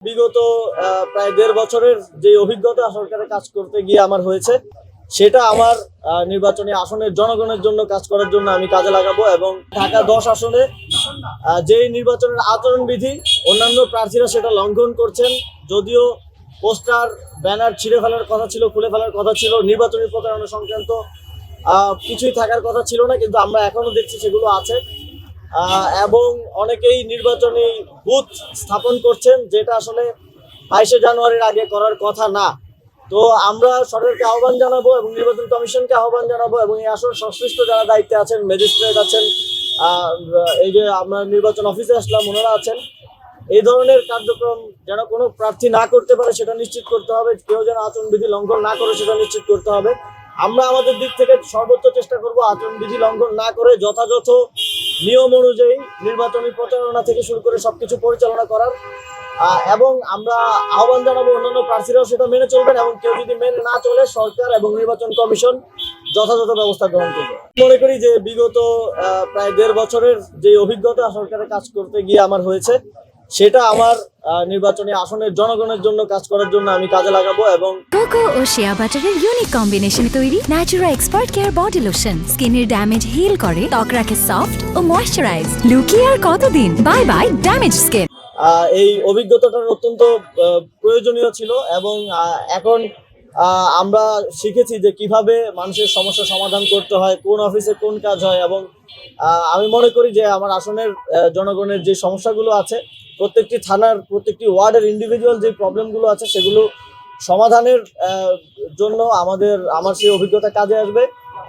বিগত প্রায় ১.৫ বছরের যে অভিজ্ঞতা সরকারে কাজ করতে গিয়ে আমার হয়েছে, সেটা আমার নির্বাচনী আসনের জনগণের জন্য কাজ করার জন্য আমি কাজে লাগাবো। এবং ঢাকা ১০ আসনে যেই নির্বাচনের আচরণবিধি অন্যান্য প্রার্থীরা সেটা লঙ্ঘন করছেন, যদিও পোস্টার ব্যানার ছিঁড়ে ফেলার কথা ছিল, খুলে ফেলার কথা ছিল, নির্বাচনী প্রচারণা সংক্রান্ত কিছুই থাকার কথা ছিল না, কিন্তু আমরা এখনো দেখছি সেগুলো আছে। এবং অনেকেই নির্বাচনী বুথ স্থাপন করছেন, যেটা আসলে ২২শে জানুয়ারির আগে করার কথা না। তো আমরা সরকারকে আহ্বান জানাবো এবং নির্বাচন কমিশনকে আহ্বান জানাবো এবং এই আসলে সংশ্লিষ্ট যারা দায়িত্বে আছেন, ম্যাজিস্ট্রেট আছেন, এই যে আমরা নির্বাচন অফিসে আসলাম, ওনারা আছেন, এই ধরনের কার্যক্রম যেন কোনো প্রার্থী না করতে পারে সেটা নিশ্চিত করতে হবে। কেউ যেন আচরণবিধি লঙ্ঘন না করে সেটা নিশ্চিত করতে হবে। আমরা আমাদের দিক থেকে সর্বোচ্চ চেষ্টা করব আচরণবিধি লঙ্ঘন না করে যথাযথ নিয়ম অনুযায়ী নির্বাচনী প্রচারণা থেকে শুরু করে সবকিছু পরিচালনা করার। এবং আমরা আহ্বান জানাবো অন্যান্য প্রার্থীরাও সেটা মেনে চলবেন, এবং কেউ যদি মেনে না চলে সরকার এবং নির্বাচন কমিশন যথাযথ ব্যবস্থা গ্রহণ করবে। মনে করি যে বিগত প্রায় ১.৫ বছরের যে অভিজ্ঞতা সরকারে কাজ করতে গিয়ে আমার হয়েছে, সেটা আমার নির্বাচনী আসনের জনগণের জন্য কাজ করার জন্য আমি কাজে লাগাবো। এবং কোকো ও শিয়া বাটারের ইউনিক কম্বিনেশনে তৈরি Natura expert care body lotion স্কিনের ড্যামেজ হিল করে, ত্বক রাখে সফট ও ময়েশ্চারাইজ। লুকিয়ে আর কতদিন, বাই বাই ড্যামেজ স্কিন। এই অভিজ্ঞতাটা অত্যন্ত প্রয়োজনীয় ছিল এবং এখন আমরা শিখেছি যে কিভাবে মানুষের সমস্যা সমাধান করতে হয়, কোন অফিসে কোন কাজ হয়। এবং আমি মনে করি যে আমার আসনের জনগণের যে সমস্যাগুলো আছে, প্রত্যেকটি থানার প্রত্যেকটি ওয়ার্ডের ইন্ডিভিজুয়াল যে প্রবলেমগুলো আছে সেগুলো সমাধানের জন্য আমার সেই অভিজ্ঞতা কাজে আসবে।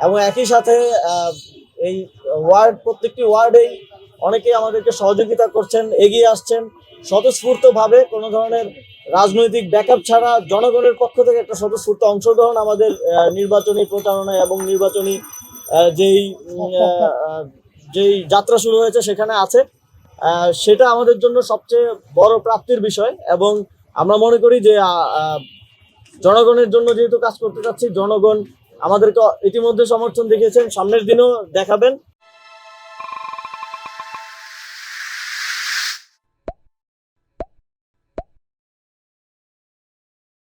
এবং একই সাথে এই প্রত্যেকটি ওয়ার্ডেই অনেকেই আমাদেরকে সহযোগিতা করছেন, এগিয়ে আসছেন স্বতঃস্ফূর্তভাবে, কোনো ধরনের রাজনৈতিক ব্যাকআপ ছাড়া জনগণের পক্ষ থেকে একটা স্বতঃস্ফূর্ত অংশগ্রহণ আমাদের নির্বাচনী প্রচারণায় এবং নির্বাচনী যেই যাত্রা শুরু হয়েছে সেখানে আছে। সেটা আমাদের জন্য সবচেয়ে বড় প্রাপ্তির বিষয়। এবং আমরা মনে করি যে জনগণের জন্য যেহেতু কাজ করতে চাচ্ছি, জনগণ আমাদেরকে ইতিমধ্যে সমর্থন দেখিয়েছেন, সামনের দিনেও দেখাবেন।